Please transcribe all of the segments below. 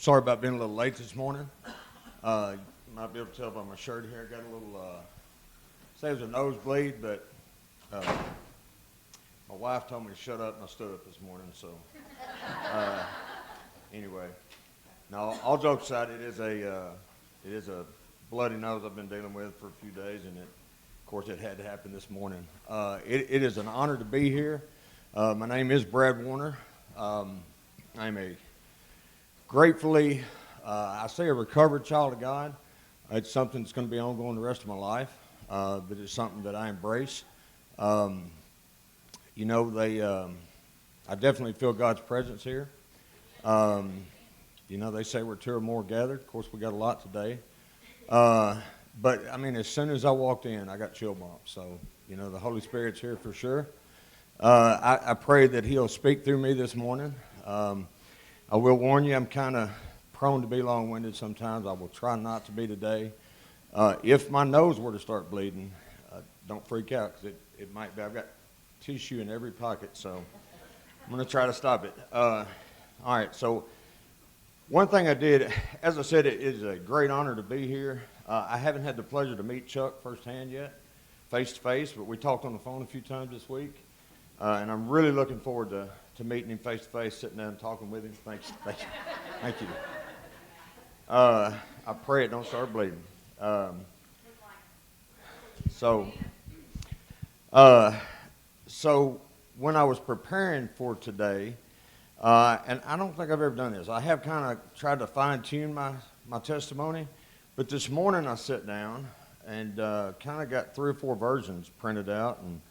Sorry about being a little late this morning. You might be able to tell by my shirt here. I got a little, say it was a nosebleed, but my wife told me to shut up, and I stood up this morning. So anyway, now all jokes aside, it is a bloody nose I've been dealing with for a few days, and of course it had to happen this morning. It is an honor to be here. My name is Brad Warner. I'm a gratefully, I say a recovered child of God. It's something that's going to be ongoing the rest of my life, but it's something that I embrace. I definitely feel God's presence here. They say we're two or more gathered. Of course, we got a lot today. But, I mean, as soon as I walked in, I got chill bumps. So, the Holy Spirit's here for sure. I pray that He'll speak through me this morning. I will warn you, I'm kind of prone to be long-winded sometimes. I will try not to be today. If my nose were to start bleeding, don't freak out, because it might be. I've got tissue in every pocket, so I'm going to try to stop it. All right, so one thing I did, as I said, it is a great honor to be here. I haven't had the pleasure to meet Chuck firsthand yet, face-to-face, but we talked on the phone a few times this week, and I'm really looking forward to meeting him face-to-face, sitting down and talking with him. Thank you. I pray it don't start bleeding. So when I was preparing for today, and I don't think I've ever done this, I have kind of tried to fine-tune my testimony, but this morning I sat down and kind of got 3 or 4 versions printed out and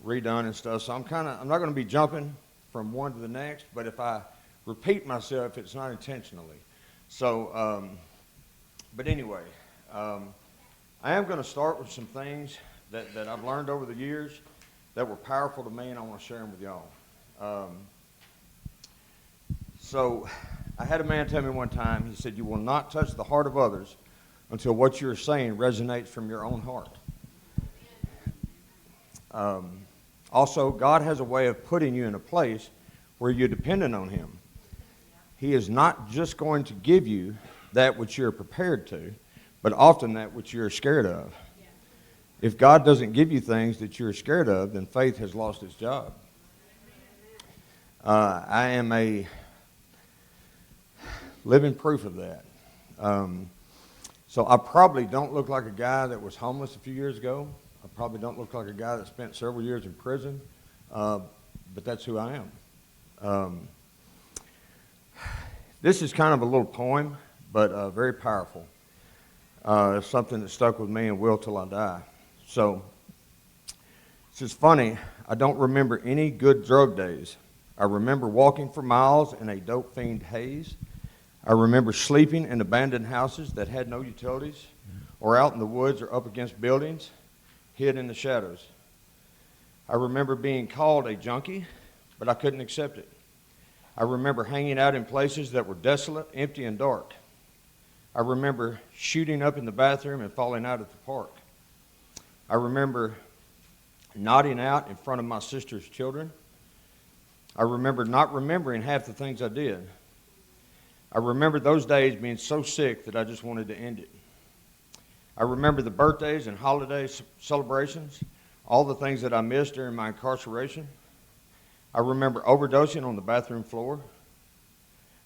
redone and stuff, so I'm not going to be jumping from one to the next, but if I repeat myself, it's not intentionally. So, but anyway, I am going to start with some things that I've learned over the years that were powerful to me, and I want to share them with y'all. So I had a man tell me one time, he said, "You will not touch the heart of others until what you're saying resonates from your own heart." Also, God has a way of putting you in a place where you're dependent on Him. He is not just going to give you that which you're prepared to, but often that which you're scared of. If God doesn't give you things that you're scared of, then faith has lost its job. I am a living proof of that. So I probably don't look like a guy that was homeless a few years ago. I probably don't look like a guy that spent several years in prison, but that's who I am. This is kind of a little poem, but very powerful. It's something that stuck with me and will till I die. So, this is funny. I don't remember any good drug days. I remember walking for miles in a dope fiend haze. I remember sleeping in abandoned houses that had no utilities, or out in the woods or up against buildings, hid in the shadows. I remember being called a junkie, but I couldn't accept it. I remember hanging out in places that were desolate, empty, and dark. I remember shooting up in the bathroom and falling out at the park. I remember nodding out in front of my sister's children. I remember not remembering half the things I did. I remember those days being so sick that I just wanted to end it. I remember the birthdays and holiday celebrations, all the things that I missed during my incarceration. I remember overdosing on the bathroom floor.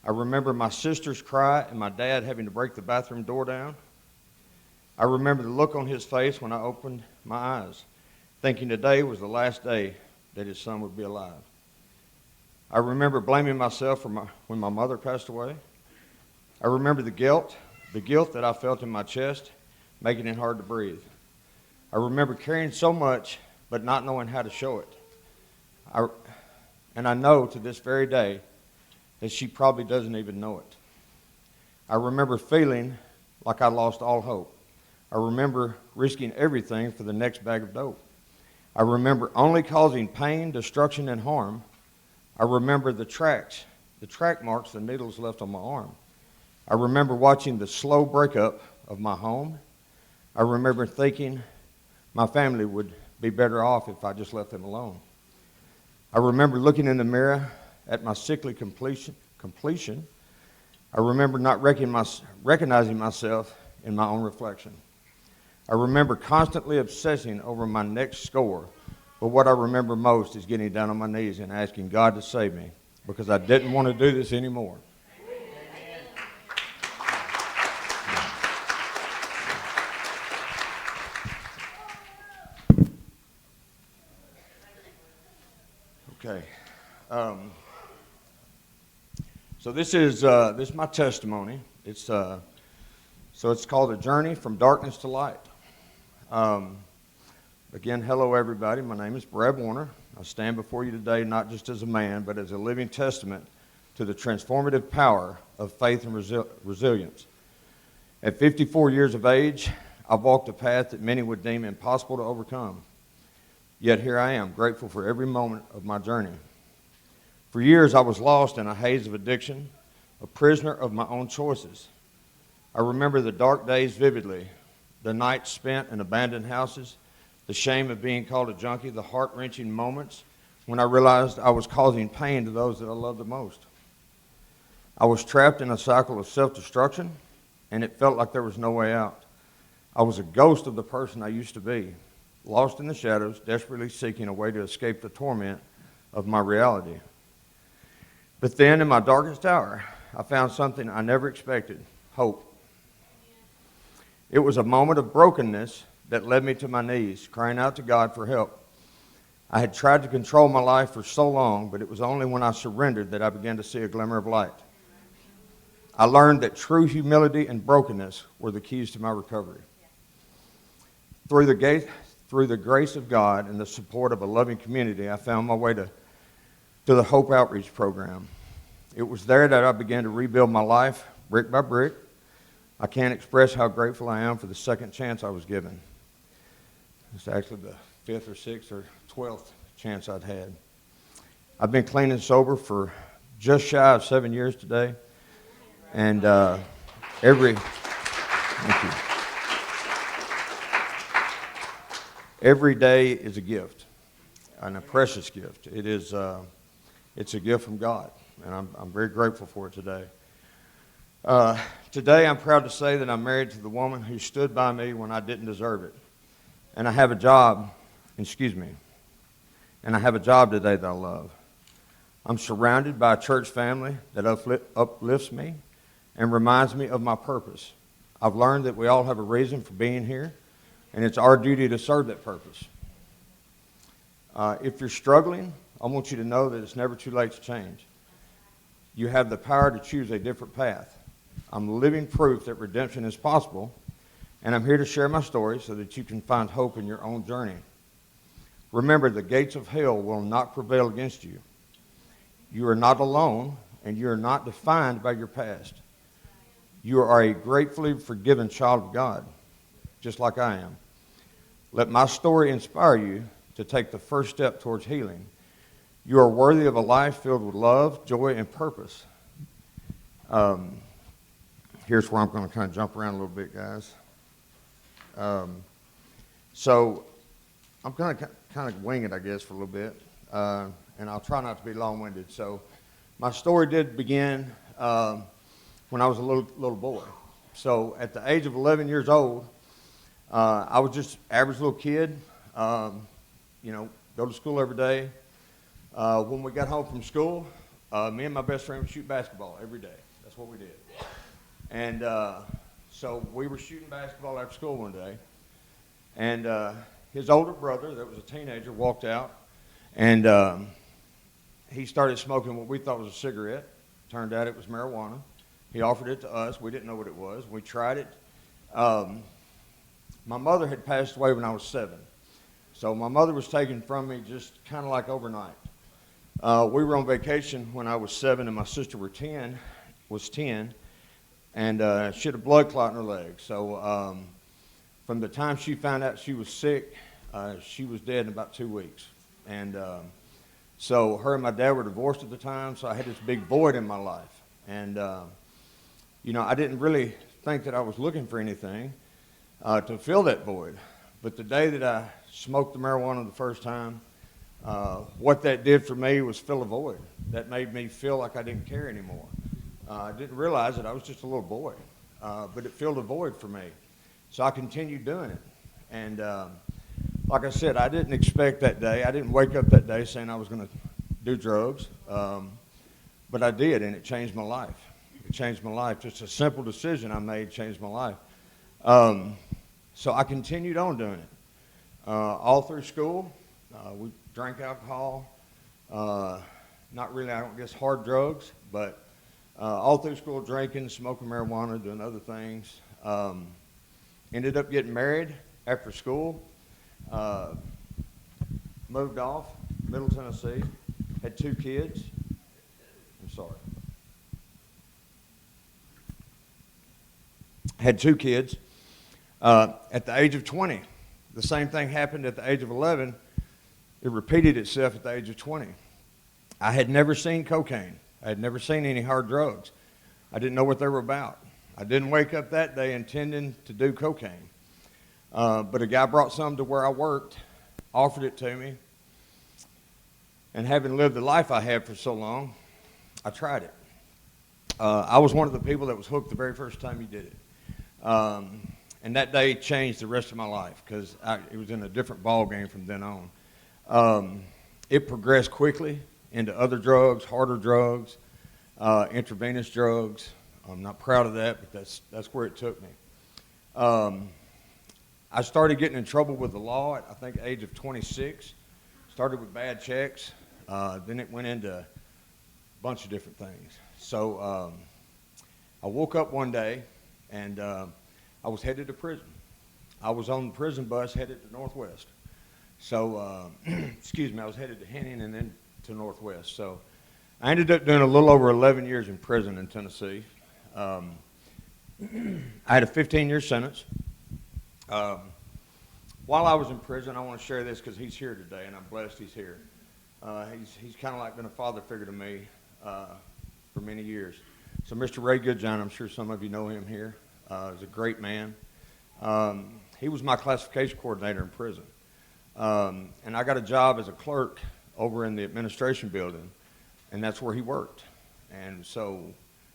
I remember my sister's cry and my dad having to break the bathroom door down. I remember the look on his face when I opened my eyes, thinking today was the last day that his son would be alive. I remember blaming myself for when my mother passed away. I remember the guilt that I felt in my chest, making it hard to breathe. I remember caring so much, but not knowing how to show it. And I know to this very day that she probably doesn't even know it. I remember feeling like I lost all hope. I remember risking everything for the next bag of dope. I remember only causing pain, destruction, and harm. I remember the track marks the needles left on my arm. I remember watching the slow breakup of my home. I remember thinking my family would be better off if I just left them alone. I remember looking in the mirror at my sickly completion. I I remember not recognizing myself in my own reflection. I remember constantly obsessing over my next score, but what I remember most is getting down on my knees and asking God to save me because I didn't want to do this anymore. Okay. So this is my testimony. It's called A Journey from Darkness to Light. Again, hello everybody. My name is Brad Warner. I stand before you today not just as a man, but as a living testament to the transformative power of faith and resilience. At 54 years of age, I've walked a path that many would deem impossible to overcome. Yet here I am, grateful for every moment of my journey. For years, I was lost in a haze of addiction, a prisoner of my own choices. I remember the dark days vividly, the nights spent in abandoned houses, the shame of being called a junkie, the heart-wrenching moments when I realized I was causing pain to those that I loved the most. I was trapped in a cycle of self-destruction, and it felt like there was no way out. I was a ghost of the person I used to be, lost in the shadows, desperately seeking a way to escape the torment of my reality. But then, in my darkest hour, I found something I never expected: hope. It was a moment of brokenness that led me to my knees, crying out to God for help. I had tried to control my life for so long, but it was only when I surrendered that I began to see a glimmer of light. I learned that true humility and brokenness were the keys to my recovery. Through the grace of God and the support of a loving community, I found my way to the Hope Outreach Program. It was there that I began to rebuild my life, brick by brick. I can't express how grateful I am for the second chance I was given. It's actually the 5th or 6th or 12th chance I'd had. I've been clean and sober for just shy of 7 years today. And every day is a gift, and a precious gift. It's a gift from God, and I'm very grateful for it today. Today I'm proud to say that I'm married to the woman who stood by me when I didn't deserve it. And I have a job today that I love. I'm surrounded by a church family that uplifts me and reminds me of my purpose. I've learned that we all have a reason for being here, and it's our duty to serve that purpose. If you're struggling, I want you to know that it's never too late to change. You have the power to choose a different path. I'm living proof that redemption is possible, and I'm here to share my story so that you can find hope in your own journey. Remember, the gates of hell will not prevail against you. You are not alone, and you are not defined by your past. You are a gratefully forgiven child of God, just like I am. Let my story inspire you to take the first step towards healing. You are worthy of a life filled with love, joy, and purpose. Here's where I'm going to kind of jump around a little bit, guys. So I'm going to kind of wing it, I guess, for a little bit, and I'll try not to be long-winded. So my story did begin when I was a little boy. So at the age of 11 years old, I was just an average little kid, go to school every day. When we got home from school, me and my best friend would shoot basketball every day. That's what we did. And so we were shooting basketball after school one day, and his older brother, that was a teenager, walked out, and he started smoking what we thought was a cigarette. Turned out it was marijuana. He offered it to us. We didn't know what it was. We tried it. My mother had passed away when I was 7. So my mother was taken from me just kind of like overnight. We were on vacation when I was 7 and my sister was 10, and she had a blood clot in her leg. So from the time she found out she was sick, she was dead in about 2 weeks. And so her and my dad were divorced at the time, so I had this big void in my life. And, I didn't really think that I was looking for anything to fill that void. But the day that I smoked the marijuana the first time, what that did for me was fill a void. That made me feel like I didn't care anymore. I didn't realize it. I was just a little boy, but it filled a void for me. So I continued doing it. And like I said, I didn't expect that day. I didn't wake up that day saying I was going to do drugs, but I did, and it changed my life. It changed my life. Just a simple decision I made changed my life. So I continued on doing it. All through school, we drank alcohol. Not really, I don't guess, hard drugs, but all through school, drinking, smoking marijuana, doing other things. Ended up getting married after school. Moved off, Middle Tennessee. Had 2 kids. I'm sorry. Had 2 kids. At the age of 20, the same thing happened at the age of 11. It repeated itself at the age of 20. I had never seen cocaine. I had never seen any hard drugs. I didn't know what they were about. I didn't wake up that day intending to do cocaine. But a guy brought some to where I worked, offered it to me, and having lived the life I had for so long, I tried it. I was one of the people that was hooked the very first time he did it. And that day changed the rest of my life because it was in a different ball game from then on. It progressed quickly into other drugs, harder drugs, intravenous drugs. I'm not proud of that, but that's where it took me. I started getting in trouble with the law at, I think, the age of 26. Started with bad checks. Then it went into a bunch of different things. So I woke up one day, and I was headed to prison. I was on the prison bus headed to Northwest. So, excuse me, I was headed to Henning and then to Northwest. So I ended up doing a little over 11 years in prison in Tennessee. I had a 15-year sentence. While I was in prison, I want to share this because he's here today, and I'm blessed he's here. He's kind of like been a father figure to me for many years. So Mr. Ray Goodjohn, I'm sure some of you know him here. He's a great man. He was my classification coordinator in prison. And I got a job as a clerk over in the administration building, and that's where he worked. And so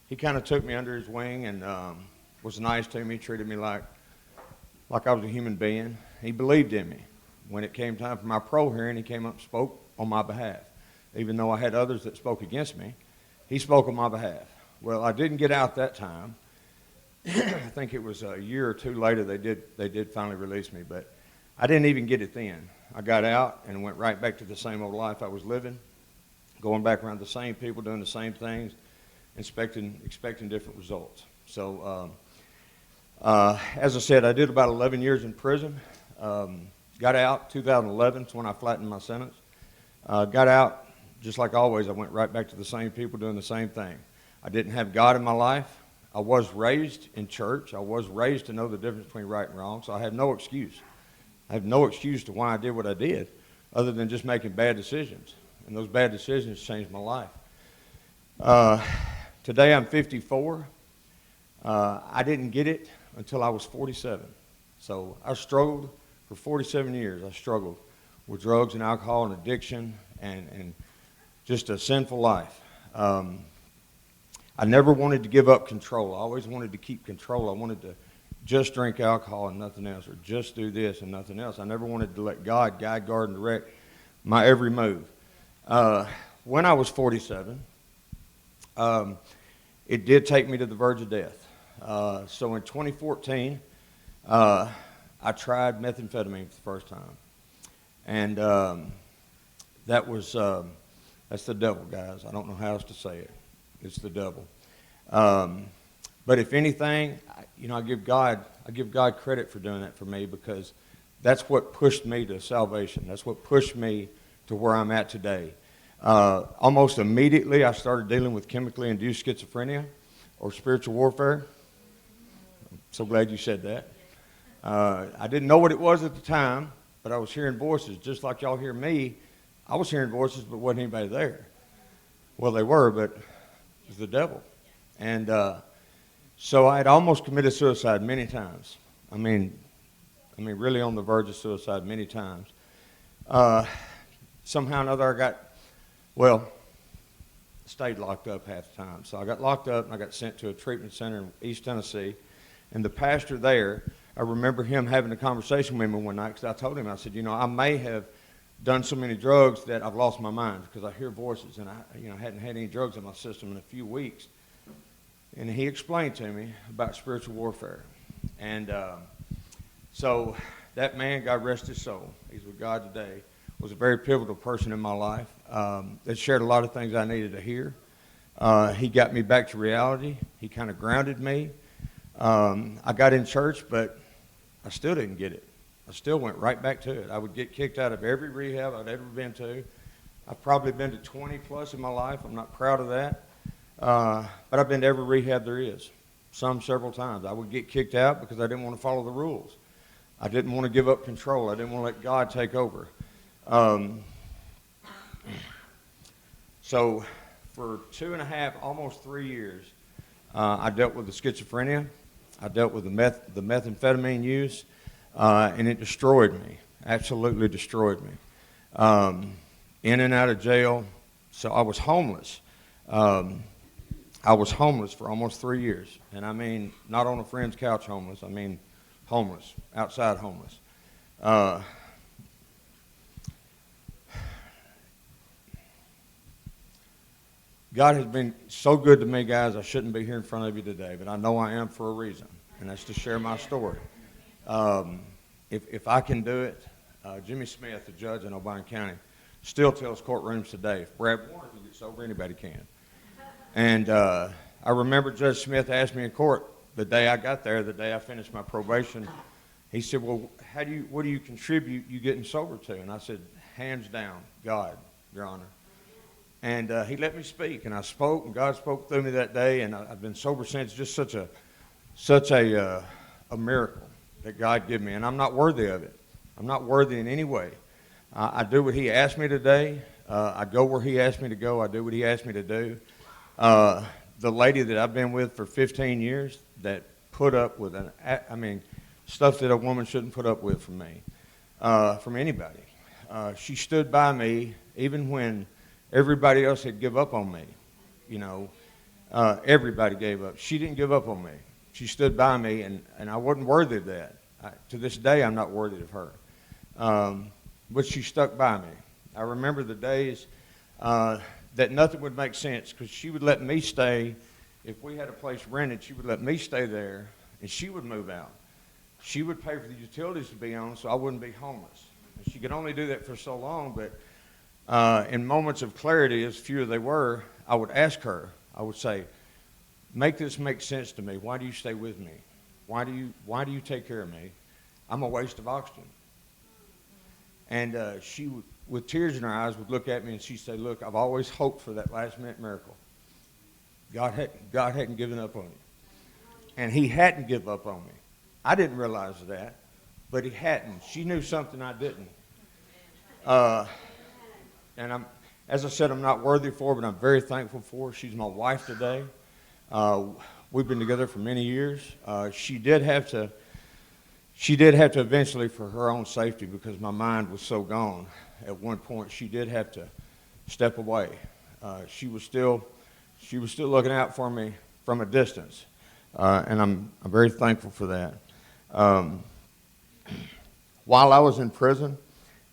he kind of took me under his wing and was nice to me, treated me like I was a human being. He believed in me. When it came time for my parole hearing, he came up and spoke on my behalf. Even though I had others that spoke against me, he spoke on my behalf. Well, I didn't get out that time. I think it was a year or two later they did finally release me, but I didn't even get it then. I got out and went right back to the same old life I was living, going back around the same people, doing the same things, expecting different results. So as I said, I did about 11 years in prison. Got out 2011 is when I flattened my sentence. Got out, just like always, I went right back to the same people doing the same thing. I didn't have God in my life. I was raised in church. I was raised to know the difference between right and wrong, so I have no excuse. I have no excuse to why I did what I did other than just making bad decisions, and those bad decisions changed my life. Today I'm 54. I didn't get it until I was 47. So I struggled for 47 years. I struggled with drugs and alcohol and addiction and just a sinful life. I never wanted to give up control. I always wanted to keep control. I wanted to just drink alcohol and nothing else, or just do this and nothing else. I never wanted to let God guide, guard, and direct my every move. When I was 47, it did take me to the verge of death. So in 2014, I tried methamphetamine for the first time. And that's the devil, guys. I don't know how else to say it. It's the devil. But if anything, I give God credit for doing that for me, because that's what pushed me to salvation. That's what pushed me to where I'm at today. Almost immediately, I started dealing with chemically induced schizophrenia or spiritual warfare. I'm so glad you said that. I didn't know what it was at the time, but I was hearing voices just like y'all hear me. I was hearing voices, but wasn't anybody there. Well, they were, but it was the devil. And so I had almost committed suicide many times. I mean, really on the verge of suicide many times. Somehow or another, stayed locked up half the time. So I got locked up, and I got sent to a treatment center in East Tennessee. And the pastor there, I remember him having a conversation with me one night, because I told him, I said, I may have done so many drugs that I've lost my mind, because I hear voices, and I hadn't had any drugs in my system in a few weeks. And he explained to me about spiritual warfare. And so that man, God rest his soul, he's with God today, was a very pivotal person in my life. That shared a lot of things I needed to hear. He got me back to reality. He kind of grounded me. I got in church, but I still didn't get it. I still went right back to it. I would get kicked out of every rehab I'd ever been to. I've probably been to 20 plus in my life. I'm not proud of that. But I've been to every rehab there is, several times. I would get kicked out because I didn't want to follow the rules. I didn't want to give up control. I didn't want to let God take over. So for 2.5, almost 3 years, I dealt with the schizophrenia. I dealt with the methamphetamine use, and it destroyed me, absolutely destroyed me. In and out of jail, so I was homeless. I was homeless for almost 3 years, and I mean not on a friend's couch homeless, I mean homeless, outside homeless. God has been so good to me, guys. I shouldn't be here in front of you today, but I know I am for a reason, and that's to share my story. If I can do it, Jimmy Smith, the judge in Obion County, still tells courtrooms today, if Brad Warren can get sober, anybody can. And I remember Judge Smith asked me in court the day I got there, the day I finished my probation. He said, well, what do you contribute you getting sober to? And I said, hands down, God, Your Honor. And he let me speak, and I spoke, and God spoke through me that day, and I've been sober since. Just such a miracle that God gave me, and I'm not worthy of it. I'm not worthy in any way. I do what He asked me today. I go where He asked me to go. I do what He asked me to do. The lady that I've been with for 15 years that put up with stuff that a woman shouldn't put up with from me, from anybody. She stood by me even when everybody else had give up on me. Everybody gave up. She didn't give up on me. She stood by me, and I wasn't worthy of that. To this day, I'm not worthy of her. But she stuck by me. I remember the days that nothing would make sense, because she would let me stay. If we had a place rented, she would let me stay there, and she would move out. She would pay for the utilities to be on, so I wouldn't be homeless. And she could only do that for so long, but in moments of clarity, as few as they were, I would ask her, I would say, make this make sense to me. Why do you stay with me? Why do you take care of me? I'm a waste of oxygen. And she would, with tears in her eyes, would look at me and she'd say, look, I've always hoped for that last minute miracle. God hadn't given up on you. And He hadn't given up on me. I didn't realize that, but He hadn't. She knew something I didn't. And as I said, I'm not worthy for her, but I'm very thankful for her. She's my wife today. We've been together for many years. She did have to eventually, for her own safety, because my mind was so gone. At one point, she did have to step away. She was still looking out for me from a distance, and I'm very thankful for that. While I was in prison,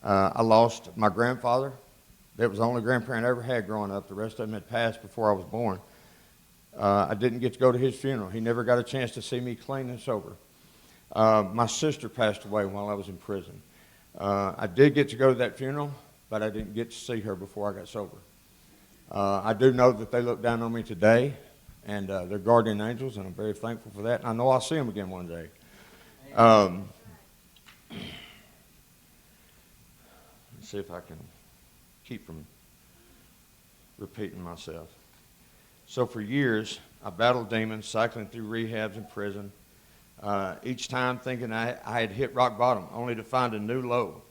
I lost my grandfather. That was the only grandparent I ever had growing up. The rest of them had passed before I was born. I didn't get to go to his funeral. He never got a chance to see me clean and sober. My sister passed away while I was in prison. I did get to go to that funeral, but I didn't get to see her before I got sober. I do know that they look down on me today, and they're guardian angels, and I'm very thankful for that. And I know I'll see them again one day. Let's see if I can keep from repeating myself. So for years, I battled demons, cycling through rehabs and prison, each time thinking I had hit rock bottom, only to find a new low.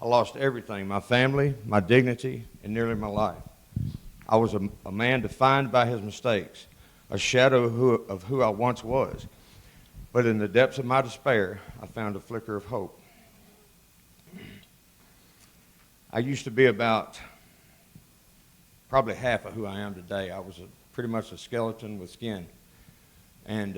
I lost everything, my family, my dignity, and nearly my life. I was a man defined by his mistakes, a shadow of who I once was. But in the depths of my despair, I found a flicker of hope. I used to be about probably half of who I am today. I was pretty much a skeleton with skin. And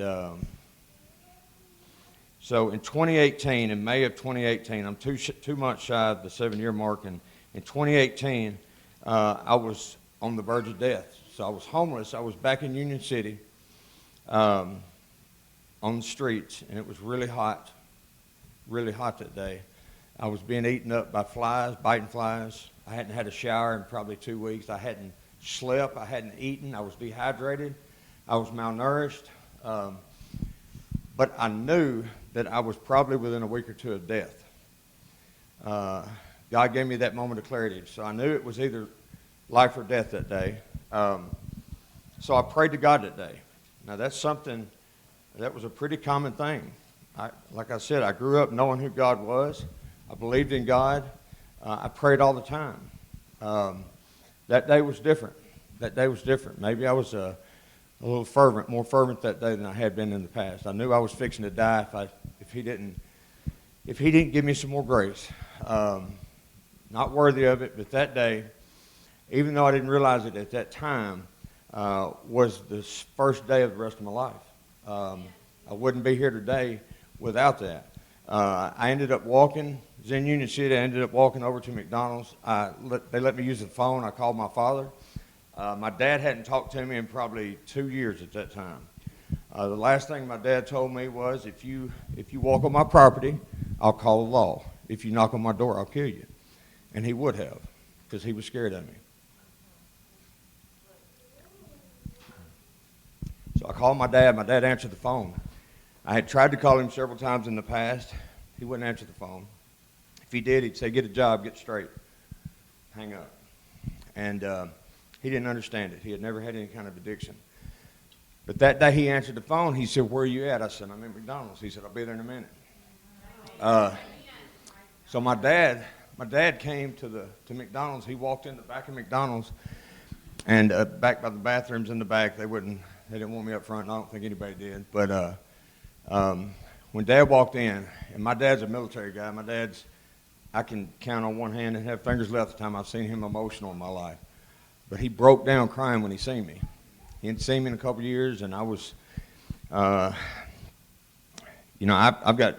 so in 2018, in May of 2018, I'm 2 months shy of the 7-year mark, and in 2018, I was on the verge of death. So I was homeless. I was back in Union City on the streets, and it was really hot that day. I was being eaten up by flies, biting flies. I hadn't had a shower in probably 2 weeks. I hadn't slept. I hadn't eaten. I was dehydrated. I was malnourished. But I knew that I was probably within a week or two of death. God gave me that moment of clarity. So I knew it was either life or death that day. So I prayed to God that day. Now that's something, that was a pretty common thing. Like I said, I grew up knowing who God was. I believed in God. I prayed all the time. That day was different. Maybe I was a little fervent, more fervent that day than I had been in the past. I knew I was fixing to die if he didn't give me some more grace. Not worthy of it, but that day, even though I didn't realize it at that time, was the first day of the rest of my life. I wouldn't be here today without that. I ended up walking. I was in Union City. I ended up walking over to McDonald's. They let me use the phone. I called my father. My dad hadn't talked to me in probably 2 years at that time. The last thing my dad told me was, if you walk on my property, I'll call the law. If you knock on my door, I'll kill you. And he would have, because he was scared of me. So I called my dad. My dad answered the phone. I had tried to call him several times in the past. He wouldn't answer the phone. If he did, he'd say, get a job, get straight, hang up. And he didn't understand it. He had never had any kind of addiction. But that day he answered the phone. He said, where are you at? I said, I'm in McDonald's. He said, I'll be there in a minute. So my dad came to McDonald's. He walked in the back of McDonald's, and back by the bathrooms in the back. They didn't want me up front, and I don't think anybody did. But when Dad walked in, and my dad's a military guy. I can count on one hand and have fingers left the time I've seen him emotional in my life. But he broke down crying when he seen me. He hadn't seen me in a couple of years, and I was, I've got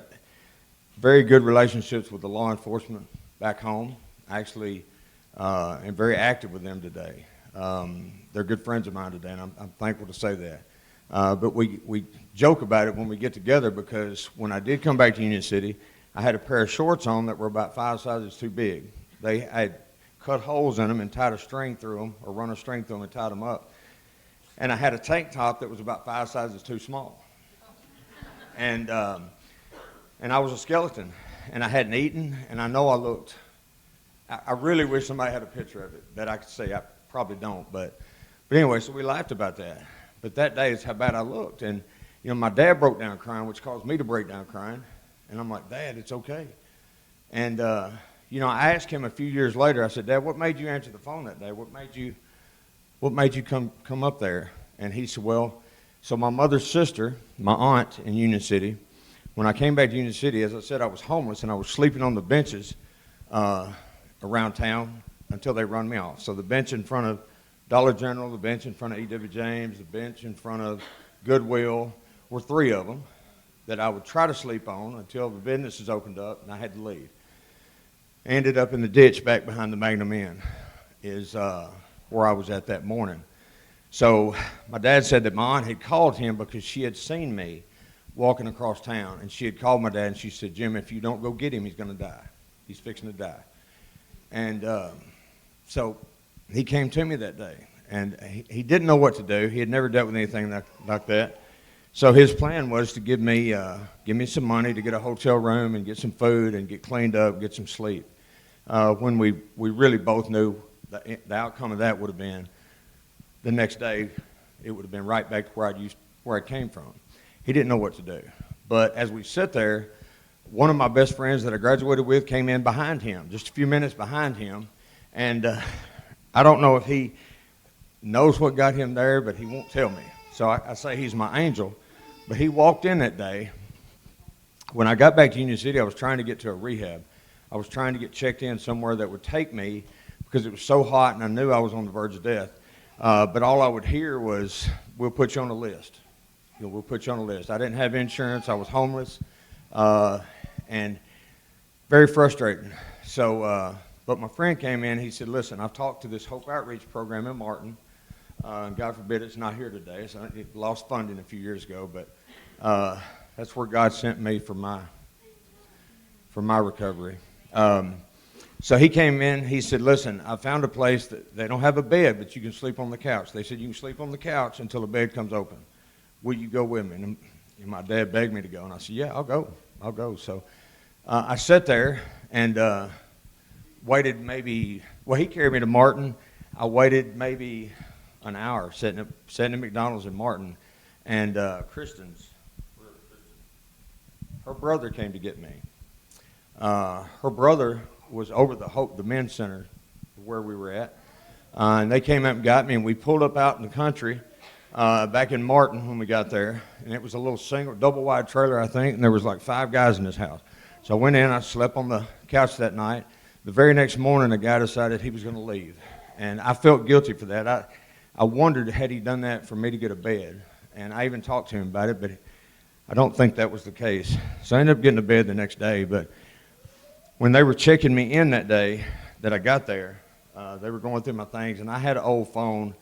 very good relationships with the law enforcement back home. I actually am very active with them today. They're good friends of mine today, and I'm thankful to say that. But we joke about it when we get together, because when I did come back to Union City, I had a pair of shorts on that were about 5 sizes too big. I had cut holes in them and tied a string through them, or run a string through them and tied them up. And I had a tank top that was about 5 sizes too small. And I was a skeleton, and I hadn't eaten, and I know I looked. I really wish somebody had a picture of it that I could say. I probably don't, but anyway, so we laughed about that. But that day is how bad I looked. And, my dad broke down crying, which caused me to break down crying. And I'm like, Dad, it's okay. And, I asked him a few years later, I said, Dad, what made you answer the phone that day? What made you come up there? And he said, well, so my mother's sister, my aunt in Union City, when I came back to Union City, as I said, I was homeless, and I was sleeping on the benches around town until they run me off. So the bench in front of Dollar General, the bench in front of E.W. James, the bench in front of Goodwill were 3 of them that I would try to sleep on until the businesses opened up and I had to leave. I ended up in the ditch back behind the Magnum Inn is where I was at that morning. So my dad said that my aunt had called him because she had seen me walking across town, and she had called my dad, and she said, Jim, if you don't go get him, he's going to die. He's fixing to die. And so he came to me that day, and he didn't know what to do. He had never dealt with anything like that. So his plan was to give me some money to get a hotel room and get some food and get cleaned up, get some sleep. When we really both knew the outcome of that would have been the next day, it would have been right back to where I came from. He didn't know what to do. But as we sit there, one of my best friends that I graduated with came in behind him, just a few minutes behind him, and I don't know if he knows what got him there, but he won't tell me. So I say he's my angel. But he walked in that day. When I got back to Union City, I was trying to get to a rehab. I was trying to get checked in somewhere that would take me, because it was so hot and I knew I was on the verge of death. But all I would hear was, we'll put you on a list. We'll put you on a list. I didn't have insurance. I was homeless and very frustrating. So, but my friend came in. He said, listen, I've talked to this Hope Outreach program in Martin. God forbid it's not here today. So it lost funding a few years ago, but that's where God sent me for my recovery. So he came in. He said, listen, I found a place that they don't have a bed, but you can sleep on the couch. They said, you can sleep on the couch until the bed comes open. Will you go with me? And my dad begged me to go, and I said, yeah, I'll go. So I sat there and waited maybe, he carried me to Martin. I waited maybe an hour sitting at McDonald's in Martin, and Kristen's, her brother came to get me. Her brother was over the men's center where we were at, and they came up and got me, and we pulled up out in the country back in Martin when we got there, and it was a little double wide trailer, I think, and there was like 5 guys in this house. So I went in, I slept on the couch that night. The very next morning, a guy decided he was going to leave, and I felt guilty for that. I wondered, had he done that for me to get a bed, and I even talked to him about it, but I don't think that was the case. So I ended up getting a bed the next day, but when they were checking me in that day that I got there, they were going through my things, and I had an old phone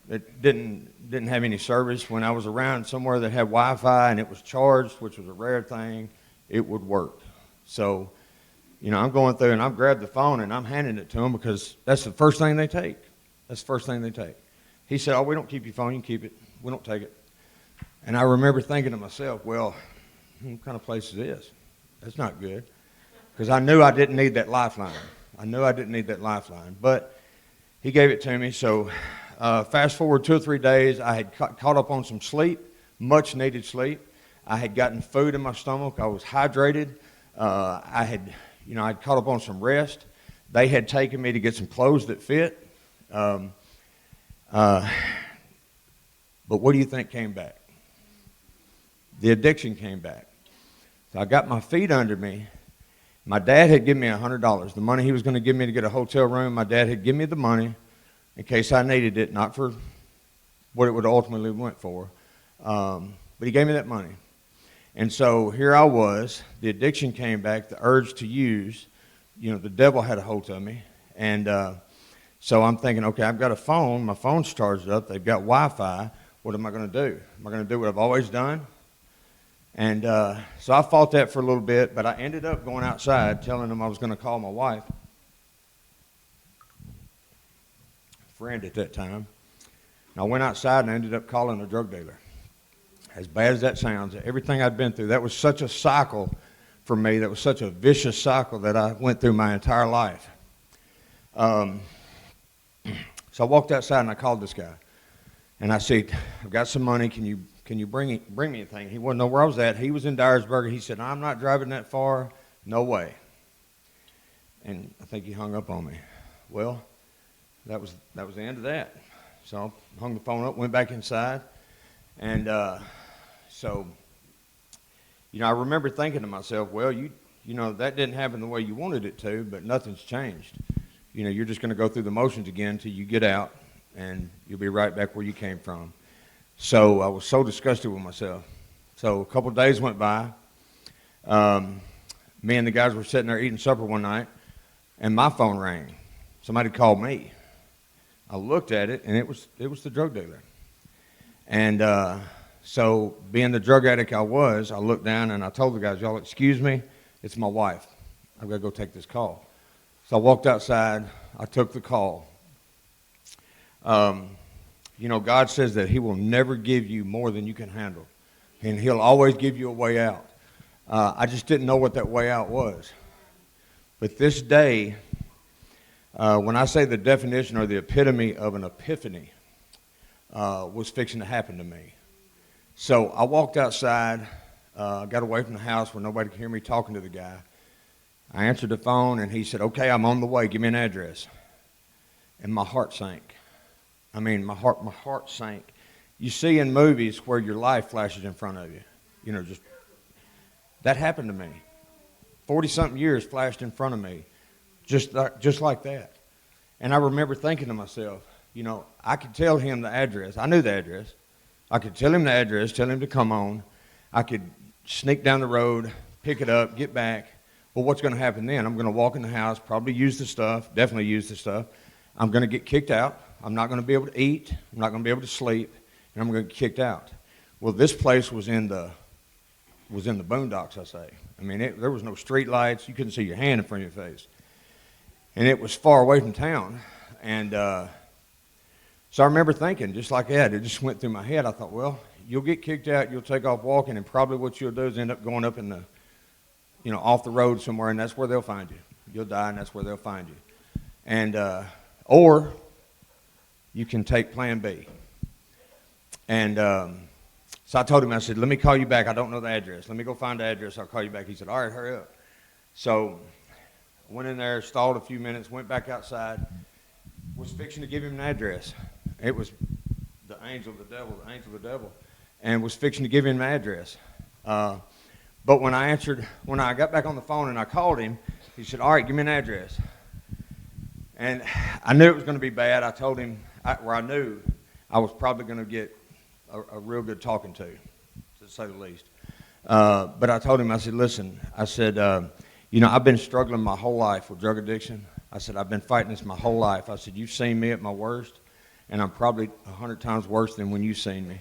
that didn't have any service. When I was around somewhere that had Wi-Fi and it was charged, which was a rare thing, it would work. So, I'm going through and I've grabbed the phone and I'm handing it to them because that's the first thing they take. That's the first thing they take. He said, oh, we don't keep your phone, you can keep it. We don't take it. And I remember thinking to myself, well, what kind of place is this? That's not good. Because I knew I didn't need that lifeline. But he gave it to me. So fast forward 2 or 3 days, I had caught up on some sleep, much needed sleep. I had gotten food in my stomach. I was hydrated. I'd caught up on some rest. They had taken me to get some clothes that fit. But what do you think came back? The addiction came back. So I got my feet under me. My dad had given me $100, the money he was going to give me to get a hotel room. My dad had given me the money in case I needed it, not for what it would ultimately went for. But he gave me that money. And so here I was. The addiction came back, the urge to use. The devil had a hold of me. And so I'm thinking, okay, I've got a phone. My phone's charged up. They've got Wi-Fi. What am I going to do? Am I going to do what I've always done? And so I fought that for a little bit, but I ended up going outside telling them I was going to call my wife, friend at that time. And I went outside and I ended up calling a drug dealer. As bad as that sounds, everything I'd been through, that was such a cycle for me. That was such a vicious cycle that I went through my entire life. So I walked outside and I called this guy. And I said, I've got some money. Can you bring me anything? He wouldn't know where I was at. He was in Dyersburg. He said, I'm not driving that far. No way. And I think he hung up on me. Well, that was the end of that. So I hung the phone up, went back inside. And so I remember thinking to myself, well, that didn't happen the way you wanted it to, but nothing's changed. You're just going to go through the motions again until you get out, and you'll be right back where you came from. So I was so disgusted with myself. So a couple of days went by. Me and the guys were sitting there eating supper one night, and my phone rang. Somebody called me. I looked at it, and it was the drug dealer. And so being the drug addict I was, I looked down and I told the guys, y'all excuse me, it's my wife. I've got to go take this call. So I walked outside. I took the call. God says that he will never give you more than you can handle. And he'll always give you a way out. I just didn't know what that way out was. But this day, when I say the definition or the epitome of an epiphany, was fixing to happen to me. So I walked outside, got away from the house where nobody could hear me talking to the guy. I answered the phone, and he said, okay, I'm on the way. Give me an address. And my heart sank. My heart sank. You see in movies where your life flashes in front of you. That happened to me. 40-something years flashed in front of me, just like that. And I remember thinking to myself, you know, I could tell him the address. I knew the address. I could tell him the address, tell him to come on. I could sneak down the road, pick it up, get back. Well, what's going to happen then? I'm going to walk in the house, probably use the stuff, definitely use the stuff. I'm going to get kicked out. I'm not going to be able to eat. I'm not going to be able to sleep, and I'm going to get kicked out. Well, this place was in the boondocks, I say. I mean, there was no street lights. You couldn't see your hand in front of your face. And it was far away from town. And so I remember thinking, just like that, it just went through my head. I thought, well, you'll get kicked out, you'll take off walking, and probably what you'll do is end up going up in the, you know, off the road somewhere, and that's where they'll find you. You'll die, and that's where they'll find you. And or you can take Plan B. And so I told him, I said, let me call you back. I don't know the address. Let me go find the address. I'll call you back. He said, all right, hurry up. So I went in there, stalled a few minutes, went back outside, was fixing to give him an address. It was the angel of the devil, and was fixing to give him an address. But when I got back on the phone and I called him, he said, all right, give me an address. And I knew it was going to be bad. I told him where I knew I was probably going to get a real good talking to say the least. But I told him, I said, listen, I said, you know, I've been struggling my whole life with drug addiction. I said, I've been fighting this my whole life. I said, you've seen me at my worst, and I'm probably 100 times worse than when you've seen me.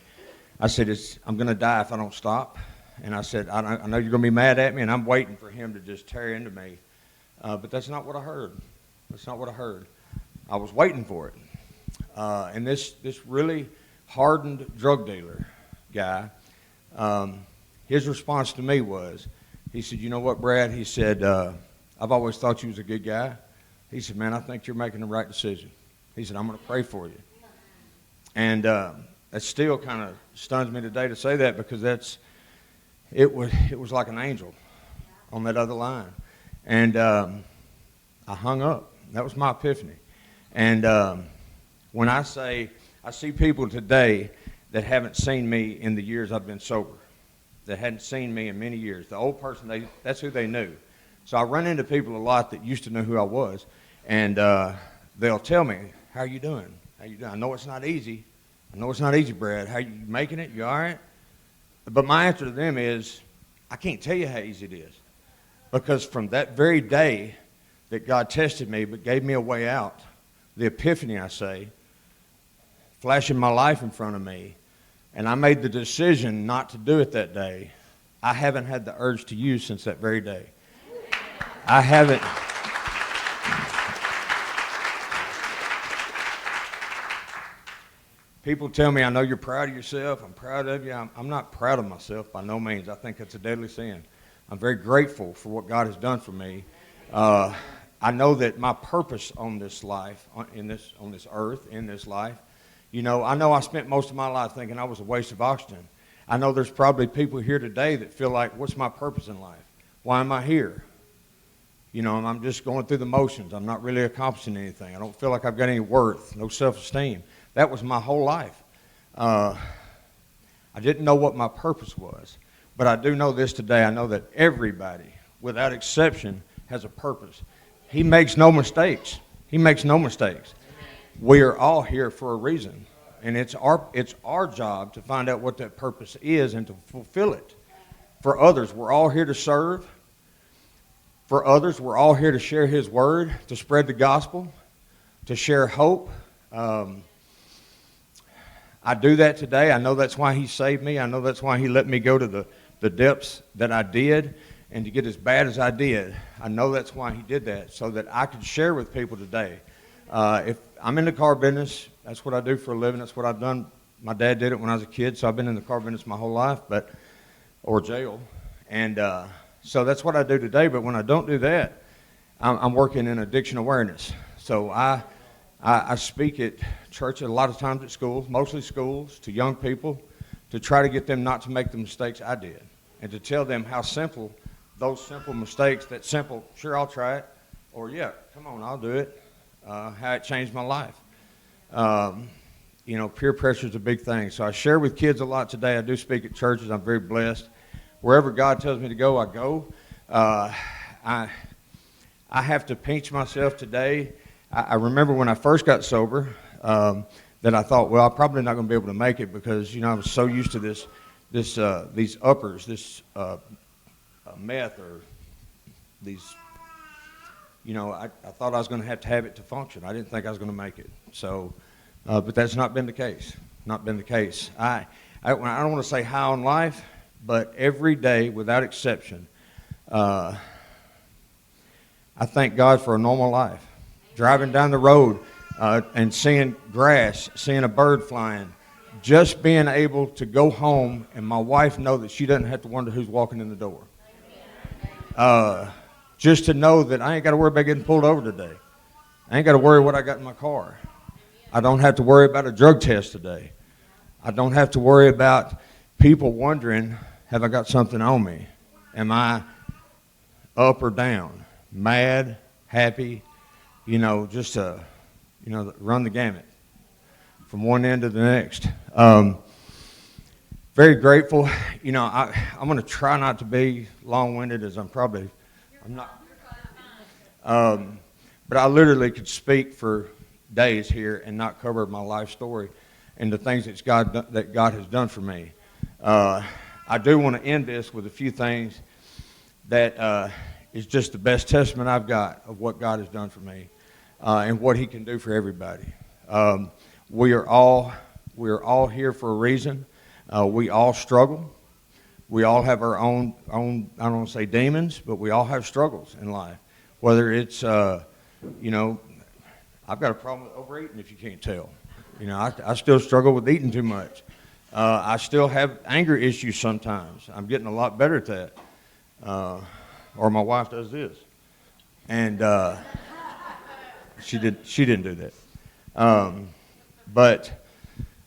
I said, I'm going to die if I don't stop. And I said, I know you're going to be mad at me, and I'm waiting for him to just tear into me. But that's not what I heard. That's not what I heard. I was waiting for it. And this really hardened drug dealer guy, his response to me was, he said, you know what, Brad? He said, I've always thought you was a good guy. He said, man, I think you're making the right decision. He said, I'm going to pray for you. And that still kind of stuns me today to say that, because it was like an angel on that other line. And I hung up. That was my epiphany. And when I see people today that haven't seen me in the years I've been sober, that hadn't seen me in many years. The old person, that's who they knew. So I run into people a lot that used to know who I was, and they'll tell me, how are you doing? How you doing? I know it's not easy. I know it's not easy, Brad. How you making it? You all right? But my answer to them is, I can't tell you how easy it is. Because from that very day that God tested me but gave me a way out, the epiphany, I say, flashing my life in front of me, and I made the decision not to do it that day, I haven't had the urge to use since that very day. I haven't. People tell me, I know you're proud of yourself. I'm proud of you. I'm not proud of myself by no means. I think that's a deadly sin. I'm very grateful for what God has done for me. I know that my purpose on this life, on this earth, in this life, you know, I know I spent most of my life thinking I was a waste of oxygen. I know there's probably people here today that feel like, what's my purpose in life? Why am I here? You know, I'm just going through the motions. I'm not really accomplishing anything. I don't feel like I've got any worth, no self-esteem. That was my whole life. I didn't know what my purpose was. But I do know this today. I know that everybody, without exception, has a purpose. He makes no mistakes. He makes no mistakes. We are all here for a reason. And it's our job to find out what that purpose is and to fulfill it. For others, we're all here to serve. For others, we're all here to share His Word, to spread the gospel, to share hope. I do that today. I know that's why He saved me. I know that's why He let me go to the depths that I did and to get as bad as I did. I know that's why He did that, so that I could share with people today. If I'm in the car business, that's what I do for a living. That's what I've done. My dad did it when I was a kid, so I've been in the car business my whole life, or jail. And so that's what I do today. But when I don't do that, I'm working in addiction awareness. So I speak at church a lot of times at schools, mostly schools, to young people, to try to get them not to make the mistakes I did, and to tell them how simple those simple mistakes, that simple, sure, I'll try it, or yeah, come on, I'll do it, how it changed my life. You know, peer pressure is a big thing. So I share with kids a lot today. I do speak at churches. I'm very blessed. Wherever God tells me to go, I go. I have to pinch myself today. I remember when I first got sober, that I thought, well, I'm probably not going to be able to make it because, I was so used to these uppers, this meth or these, I thought I was going to have it to function. I didn't think I was going to make it. So, but that's not been the case. Not been the case. I don't want to say high on life, but every day, without exception, I thank God for a normal life. Driving down the road and seeing grass, seeing a bird flying, just being able to go home and my wife know that she doesn't have to wonder who's walking in the door. Just to know that I ain't got to worry about getting pulled over today. I ain't got to worry what I got in my car. I don't have to worry about a drug test today. I don't have to worry about people wondering, have I got something on me? Am I up or down? Mad, happy, just to, run the gamut from one end to the next. Very grateful. I'm going to try not to be long-winded as I'm not. But I literally could speak for days here and not cover my life story and the things that God has done for me. I do want to end this with a few things that is just the best testament I've got of what God has done for me and what He can do for everybody. We are all here for a reason. We all struggle. We all have our own. I don't want to say demons, but we all have struggles in life. Whether it's I've got a problem with overeating, if you can't tell. I still struggle with eating too much. I still have anger issues sometimes. I'm getting a lot better at that. Or my wife does this. And she didn't do that. But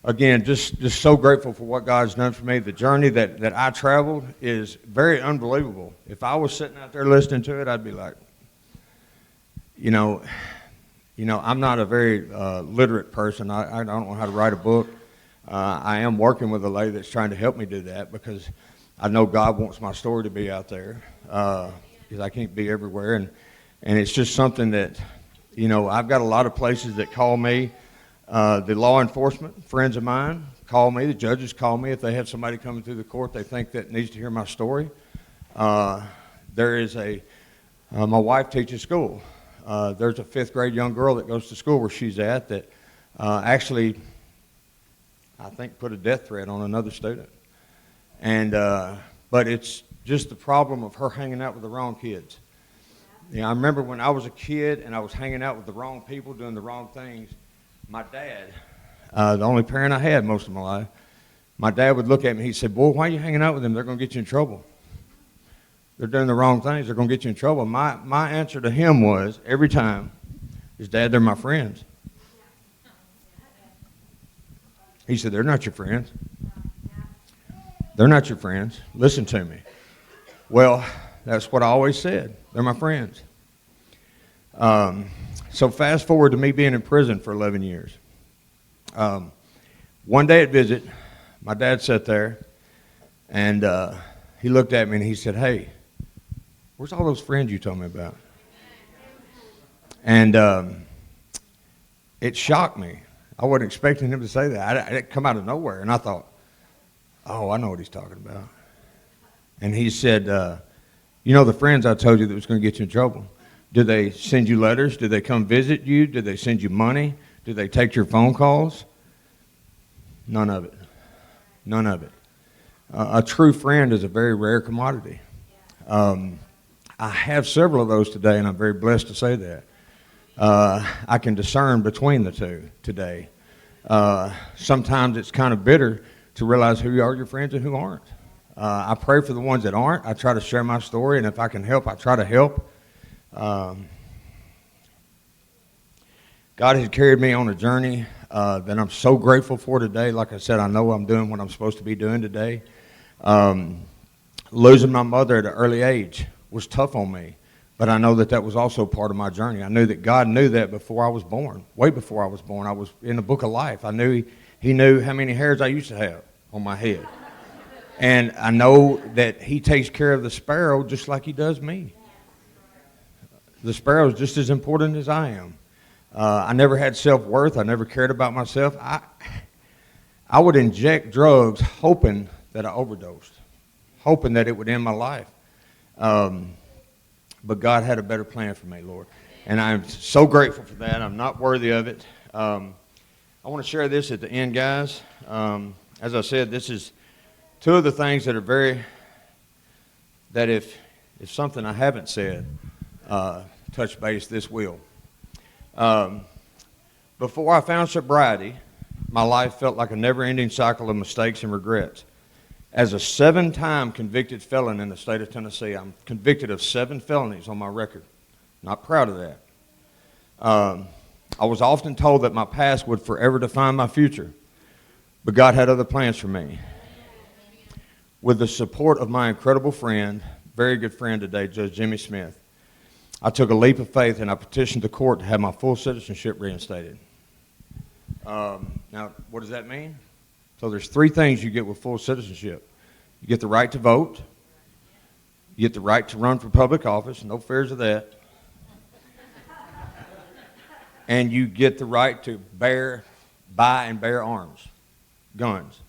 again, just so grateful for what God's done for me. The journey that I traveled is very unbelievable. If I was sitting out there listening to it, I'd be like, I'm not a very literate person. I don't know how to write a book. I am working with a lady that's trying to help me do that because I know God wants my story to be out there because I can't be everywhere. And it's just something that, I've got a lot of places that call me. The law enforcement, friends of mine, call me. The judges call me if they have somebody coming through the court they think that needs to hear my story. There is my wife teaches school. There's a 5th grade young girl that goes to school where she's at that actually, I think, put a death threat on another student. And but it's just the problem of her hanging out with the wrong kids. I remember when I was a kid and I was hanging out with the wrong people doing the wrong things. My dad, the only parent I had most of my life, my dad would look at me. He said, "Boy, why are you hanging out with them? They're going to get you in trouble. They're doing the wrong things. They're going to get you in trouble." My answer to him was, every time, is, "Dad, they're my friends." He said, "They're not your friends. They're not your friends. Listen to me." Well, that's what I always said. They're my friends. So fast forward to me being in prison for 11 years. One day at visit, my dad sat there, and he looked at me and he said, "Hey, where's all those friends you told me about?" And it shocked me. I wasn't expecting him to say that. It come out of nowhere, and I thought, "Oh, I know what he's talking about." And he said, "The friends I told you that was going to get you in trouble, did they send you letters? Did they come visit you? Did they send you money? Did they take your phone calls?" None of it. None of it. A true friend is a very rare commodity. I have several of those today, and I'm very blessed to say that. I can discern between the two today. Sometimes it's kind of bitter to realize who are your friends and who aren't. I pray for the ones that aren't. I try to share my story, and if I can help, I try to help. God has carried me on a journey that I'm so grateful for today. Like I said, I know I'm doing what I'm supposed to be doing today. Losing my mother at an early age was tough on me, but I know that was also part of my journey. I knew that God knew that before I was born, way before I was born. I was in the book of life. I knew He knew how many hairs I used to have on my head. And I know that He takes care of the sparrow just like He does me. The sparrow is just as important as I am. I never had self-worth. I never cared about myself. I would inject drugs hoping that I overdosed, hoping that it would end my life. But God had a better plan for me, Lord. And I'm so grateful for that. I'm not worthy of it. I want to share this at the end, guys. As I said, this is two of the things that are that if something I haven't said, touch base, this will. Before I found sobriety, my life felt like a never-ending cycle of mistakes and regrets. As a 7-time convicted felon in the state of Tennessee, I'm convicted of 7 felonies on my record. Not proud of that. I was often told that my past would forever define my future, but God had other plans for me. With the support of my incredible friend, very good friend today, Judge Jimmy Smith, I took a leap of faith and I petitioned the court to have my full citizenship reinstated. Now, what does that mean? So there's 3 things you get with full citizenship. You get the right to vote. You get the right to run for public office. No fears of that. And you get the right to buy and bear arms, guns.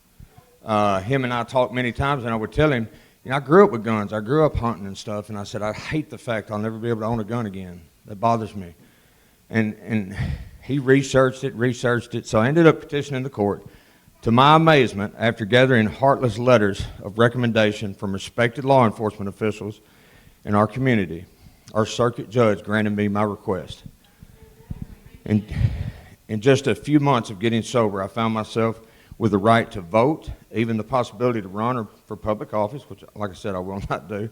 Him and I talked many times, and I would tell him, I grew up with guns. I grew up hunting and stuff, and I said, I hate the fact I'll never be able to own a gun again. That bothers me. And he researched it, so I ended up petitioning the court. To my amazement, after gathering heartless letters of recommendation from respected law enforcement officials in our community, our circuit judge granted me my request. And in just a few months of getting sober, I found myself with the right to vote, even the possibility to run for public office, which, like I said, I will not do.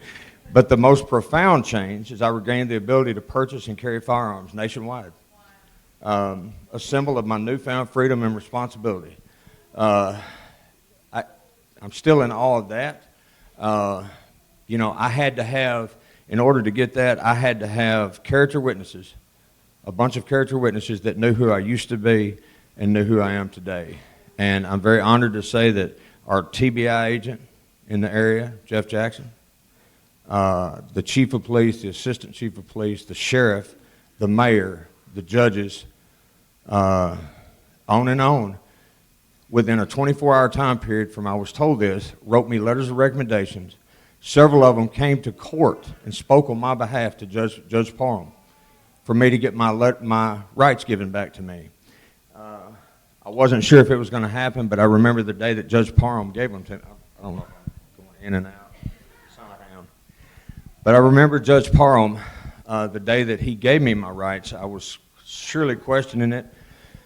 But the most profound change is I regained the ability to purchase and carry firearms nationwide, a symbol of my newfound freedom and responsibility. I'm still in awe of that. I had to have, in order to get that, I had to have character witnesses, a bunch of character witnesses that knew who I used to be and knew who I am today. And I'm very honored to say that our TBI agent in the area, Jeff Jackson, the chief of police, the assistant chief of police, the sheriff, the mayor, the judges, on and on, within a 24-hour time period from I was told this, wrote me letters of recommendations. Several of them came to court and spoke on my behalf to Judge Parham for me to get my rights given back to me. I wasn't sure if it was going to happen, but I remember the day that Judge Parham gave them to me. I don't know if I'm going in and out. But I remember Judge Parham, the day that he gave me my rights, I was surely questioning it.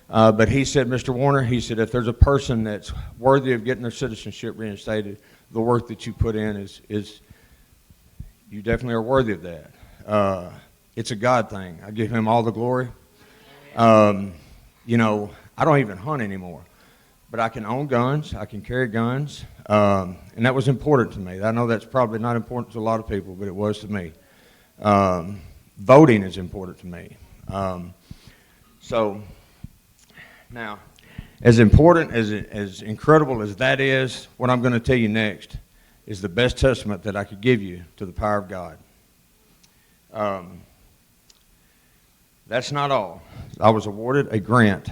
But he said, Mr. Warner, he said, if there's a person that's worthy of getting their citizenship reinstated, the work that you put in is you definitely are worthy of that. It's a God thing. I give him all the glory. I don't even hunt anymore, but I can own guns. I can carry guns, and that was important to me. I know that's probably not important to a lot of people, but it was to me. Voting is important to me. Now, as important, as incredible as that is, what I'm going to tell you next is the best testament that I could give you to the power of God. That's not all. I was awarded a grant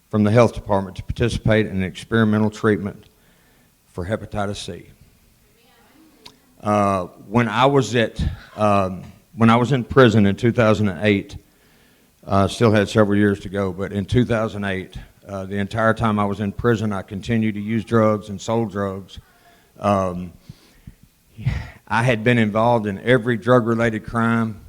from the health department to participate in an experimental treatment for hepatitis C. When I was in prison in 2008, still had several years to go, but in 2008, the entire time I was in prison, I continued to use drugs and sold drugs. I had been involved in every drug-related crime,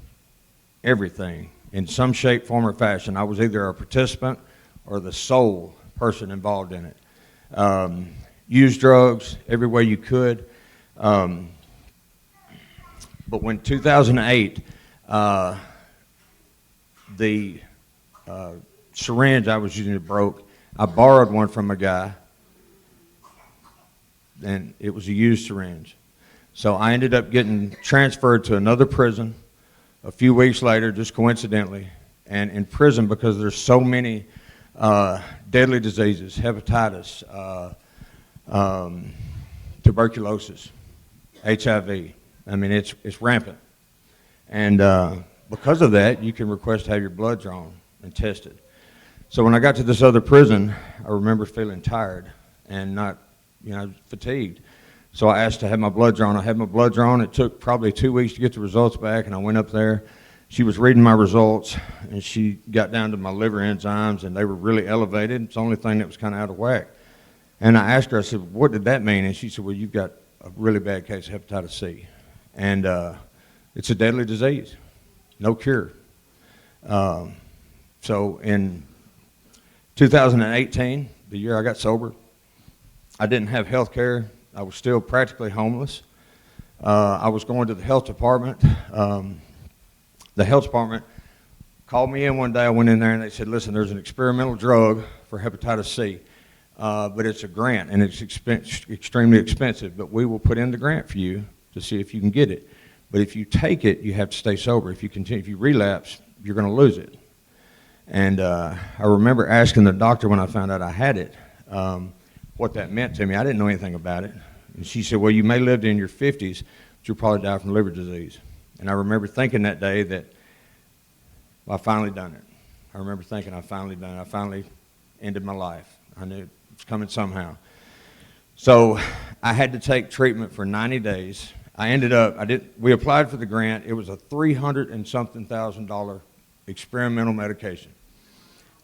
everything, in some shape, form, or fashion. I was either a participant or the sole person involved in it. Used drugs every way you could. But when 2008, the syringe I was using broke. I borrowed one from a guy, and it was a used syringe. So I ended up getting transferred to another prison a few weeks later, just coincidentally, and in prison because there's so many deadly diseases, hepatitis, tuberculosis, HIV. I mean, it's rampant. And because of that, you can request to have your blood drawn and tested. So when I got to this other prison, I remember feeling tired and not, fatigued. So I asked to have my blood drawn. I had my blood drawn. It took probably 2 weeks to get the results back, and I went up there. She was reading my results, and she got down to my liver enzymes, and they were really elevated. It's the only thing that was kind of out of whack. And I asked her, I said, what did that mean? And she said, well, you've got a really bad case of hepatitis C. And it's a deadly disease, no cure. So in 2018, the year I got sober, I didn't have health care. I was still practically homeless. I was going to the health department. The health department called me in one day. I went in there and they said, listen, there's an experimental drug for hepatitis C, but it's a grant and it's extremely expensive, but we will put in the grant for you to see if you can get it. But if you take it, you have to stay sober. If you relapse, you're going to lose it. And I remember asking the doctor when I found out I had it what that meant to me. I didn't know anything about it. And she said, well, you may live in your 50s, but you'll probably die from liver disease. And I remember thinking that day that, well, I finally done it. I remember thinking I finally done it. I finally ended my life. I knew it was coming somehow. So I had to take treatment for 90 days. We applied for the grant. It was a $300 and something thousand experimental medication.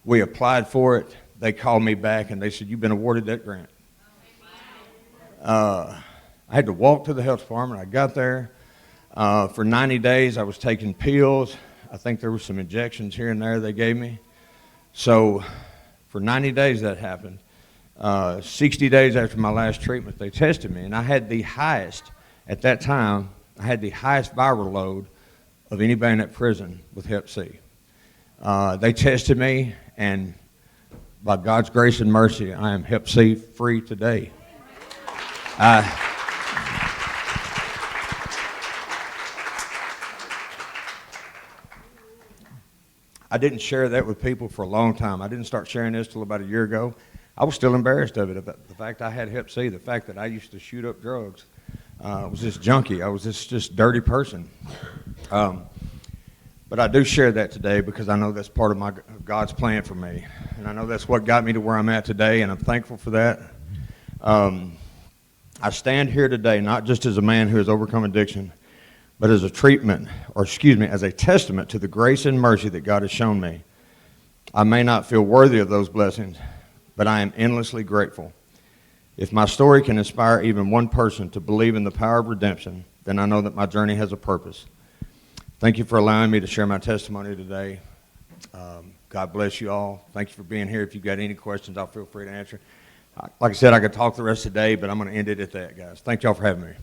We applied for it. They called me back and they said, you've been awarded that grant. I had to walk to the health department. I got there. For 90 days, I was taking pills. I think there were some injections here and there they gave me. So for 90 days that happened. 60 days after my last treatment, they tested me. And I had the highest, at that time, I had the highest viral load of anybody in that prison with Hep C. They tested me, and by God's grace and mercy, I am Hep C free today. I didn't share that with people for a long time. I didn't start sharing this till about a year ago. I was still embarrassed of it, about the fact I had Hep C, the fact that I used to shoot up drugs. I was this junkie. I was this just dirty person. But I do share that today because I know that's part of God's plan for me. And I know that's what got me to where I'm at today, and I'm thankful for that. I stand here today not just as a man who has overcome addiction, but as a as a testament to the grace and mercy that God has shown me. I may not feel worthy of those blessings, but I am endlessly grateful. If my story can inspire even one person to believe in the power of redemption, then I know that my journey has a purpose. Thank you for allowing me to share my testimony today. God bless you all. Thank you for being here. If you've got any questions, I'll feel free to answer. Like I said, I could talk the rest of the day, but I'm going to end it at that, guys. Thank y'all for having me.